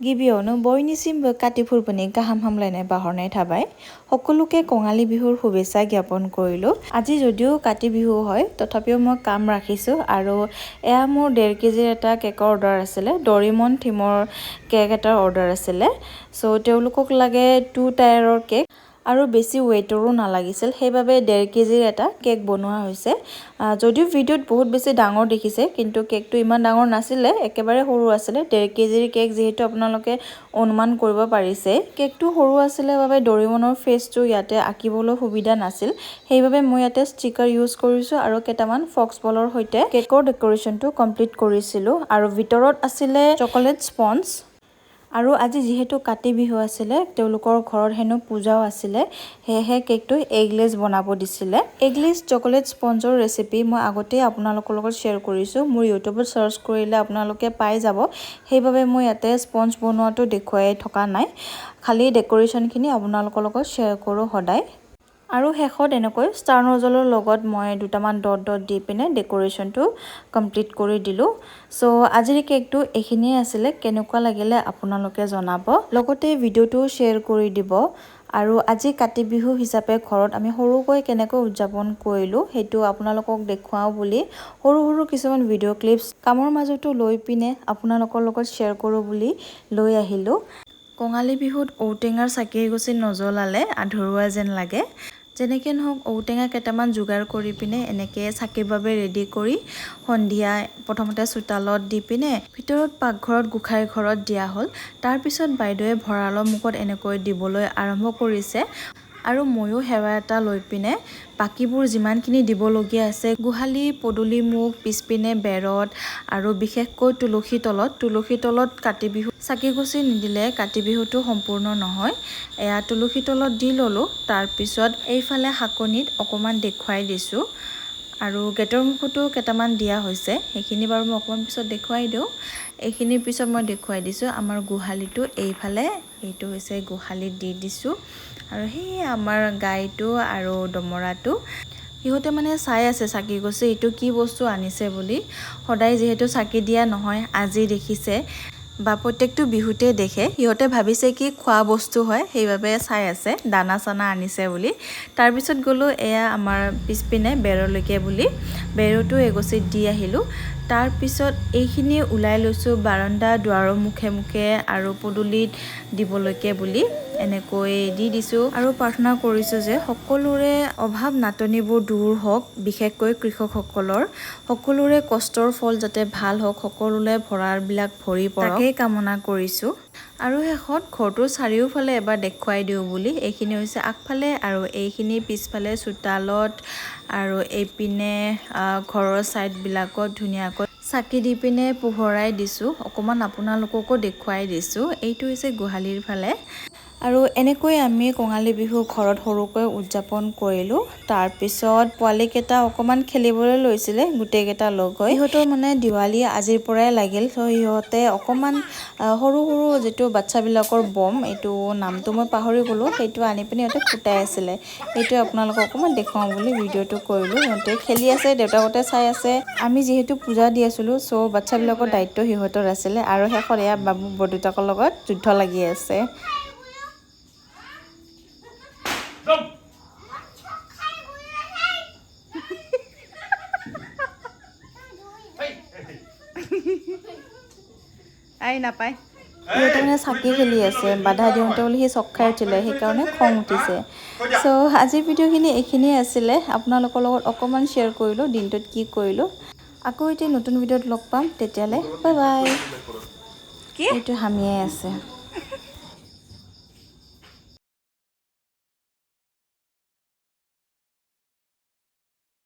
गिबियावनो बयनिसिमबो काति फोरबोनि गाहाम हामलायनाय बाहरनाय थाबाय সকলোকে কঙালী বিহুৰ শুভেচ্ছা জ্ঞাপন কৰিলো আজি যদিও কাতি বিহু হয় তথাপিও মই কাম ৰাখিছো আৰু এয়া মোৰ 1.5 কেজিৰ এটা কেকৰ অৰ্ডাৰ আছিল ডৰিমন থিমৰ কেক এটাৰ অৰ্ডাৰ আছিল সো তেওঁলোকক লাগে 2 টায়াৰৰ কেক আৰু বেছি ওয়েটৰো নালাগিছিল সেইভাবে 1.5 কেজিৰ এটা কেক বনোৱা হৈছে যদিও ভিডিওত বহুত বেছি ডাঙৰ দেখিছে কিন্তু কেকটো ইমান ডাঙৰ নাছিল একেবাৰে সৰু আছিল 1.5 কেজিৰ কেক যেহেতু আপোনালোকে অনুমান কৰিব পাৰিছে কেকটো সৰু আছিল বাবে ডৰিমনৰ ফেচটো ইয়াতে আঁকিবলৈ সুবিধা নাছিল সেইভাবে মই ইয়াতে ষ্টিকাৰ ইউজ কৰিছো আৰু কেটামান ফক্স বলৰ হৈতে কেকৰ ডেকোৰেশনটো কমপ্লিট কৰিছিলো আৰু ভিতৰত আছিল চকলেট স্পঞ্জ আৰু আজি যেহেতু কাতি বিহু আছিল তেওঁলোকৰ ঘৰত হেনো পূজাও আছিল হেহে কেকটো এগলেছ বনাব দিছিল এগলেছ চকলেট স্পঞ্জৰ ৰেচিপি মই আগতে আপোনালোকৰ লগত শেয়াৰ কৰিছো মোৰ ইউটিউবত সাৰ্চ কৰিলে আপোনালোকে পাই যাব সেইভাবে মই ইয়াতে স্পঞ্জ বনোৱাটো দেখুৱাই থকা নাই খালি ডেকোৰেশনখিনি আপোনালোকৰ লগত শেয়াৰ কৰো সদায় আৰু হেখত এনেকৈ ষ্টাৰ নজলৰ লগত মই দুটামান ডট ডট দি পিনে ডেকোৰেশনটো কমপ্লিট কৰি দিলো সো আজিৰ কেকটো এখিনিয়ে আছিল কেনেকুৱা লাগিলে আপোনালোকে জনাব লগতে ভিডিওটো শেয়াৰ কৰি দিব আৰু আজি কাতি বিহু হিচাপে ঘৰত আমি সৰুকৈ কেনেকৈ উদযাপন কৰিলো হেতু আপোনালোকক দেখুৱাও বুলি সৰু সৰু কিছুমান ভিডিও ক্লিপছ কামৰ মাজতো লৈ পিনে আপোনালোকৰ লগত শেয়াৰ কৰো বুলি লৈ আহিলো কঙালী বিহুত ঔটেঙাৰ চাকি গছি নজলালে আধৰুৱা যেন লাগে যেনেকে নহক ঔটেঙা কেটামান যোগাৰ কৰি পিনে এনেকে চাকিৰ বাবে ৰেডি কৰি সন্ধিয়া প্ৰথমতে চোতালত দি পিনে ভিতৰত পাকঘৰত গুখাই ঘৰত দিয়া হল তাৰ পিছত বাইদেৱে ভৰালৰ মুখত এনেকৈ দিবলৈ আৰম্ভ কৰিছে আৰু ময়ো হেৱা এটা লৈ পিনে বাকিবোৰ যিমানখিনি দিবলগীয়া আছে গুহালি পদুলি মুখ পিছপিনে বেৰত আৰু বিশেষকৈ তুলসী তলত কাতি বিহু চাকি গছি নিদিলে কাতি বিহুটো সম্পূৰ্ণ নহয় এয়া তুলসী তলত দি ললো তাৰ পিছত এইফালে হাকনিত অকমান দেখুৱাই দিছো আৰু গেটৰ মুখটো কেটামান দিয়া হৈছে সেইখিনি বাৰু মই অকমান পিছত দেখুৱাই দিও এইখিনিৰ পিছত মই দেখুৱাই দিছো আমাৰ গুহালিটো এইফালে এইটো হৈছে গুহালিত দি দিছো আৰু হে আমাৰ গাইটো আৰু দমৰাটো ইহতে মানে চাই আছে চাকি গছে এটো কি বস্তু আনিছে বুলি সদায় যেহেতু চাকি দিয়া নহয় আজি দেখিছে বা প্ৰত্যেকটো বিহুতে দেখে ইহতে ভাবিছে কি খোৱা বস্তু হয় সেইভাবে চাই আছে দানা সানা আনিছে বুলি তাৰ পিছত গলো এয়া আমাৰ পিছপিনে বেৰলৈকে বুলি বেৰটো এগছিত দি আহিলো তাৰ পিছত এইখিনি উলাই লৈছো বাৰান্দা দুৱাৰৰ মুখে মুখে আৰু পদুলিত দিবলৈকে বুলি এনেকৈ দি দিছো আৰু প্ৰাৰ্থনা কৰিছো যে সকলোৰে অভাৱ নাটনিবোৰ দূৰ হওক বিশেষকৈ কৃষকসকলৰ সকলোৰে কষ্টৰ ফল যাতে ভাল হওক সকলোৰে ভৰাৰ বিলাক ভৰি পৰক তাকে কামনা কৰিছো আৰু হেখত ঘৰটোৰ চাৰিওফালে এবাৰ দেখুৱাই দিও বুলি এইখিনি হৈছে আগফালে আৰু এইখিনি পিছফালে চোতালত আৰু এইপিনে ঘৰৰ সাইড বিলাকত ধুনিয়াকৈ চাকি দি পিনে পোহৰাই দিছো অকমান আপোনালোককো দেখুৱাই দিছো এইটো হৈছে গুহালিৰ ফালে আৰু এনেকৈ আমি কঙালী বিহু ঘৰত সৰুকৈ উদযাপন কৰিলো তাৰ পিছত পোৱালি কেটা অকমান খেলিবলৈ লৈছিলে গুটে কেটা লগ হৈ ইহতৰ মানে দিৱালী আজিৰ পৰাই লাগিল সো ইহতে অকমান সৰু সৰু যেটো বাচ্চা বিলাকৰ বম এটো নামটো মই পাহৰি গলো হেতু আনি পিনে এটো ফুটাই আছিল এটো আপোনালোকক অকমান দেখাও বুলি ভিডিওটো কৰিলো ইহতে খেলি আছে দেউতাকতে চাই আছে আমি যেহেতু পূজা দি আছিলো সো বাচ্চা বিলাকৰ দায়িত্ব হিহতৰ আছিল আৰু হেখৰ এয়া বাবু বৰদেউতাকৰ লগত যুদ্ধ লাগি আছে আই নাপায় ইহতে মানে চাকি খেলি আছে বাধা দিওঁতে বুলি সি চক খাই উঠিলে সেইকাৰণে খং উঠিছে সো আজিৰ ভিডিওখিনি এইখিনিয়ে আছিল আপোনালোকৰ লগত অকমান শেয়াৰ কৰিলো দিনটোত কি কৰিলো আকৌ এটি নতুন ভিডিওত লগ পাম তেতিয়ালে বাই বাই কি এইটো হামিয়াই আছে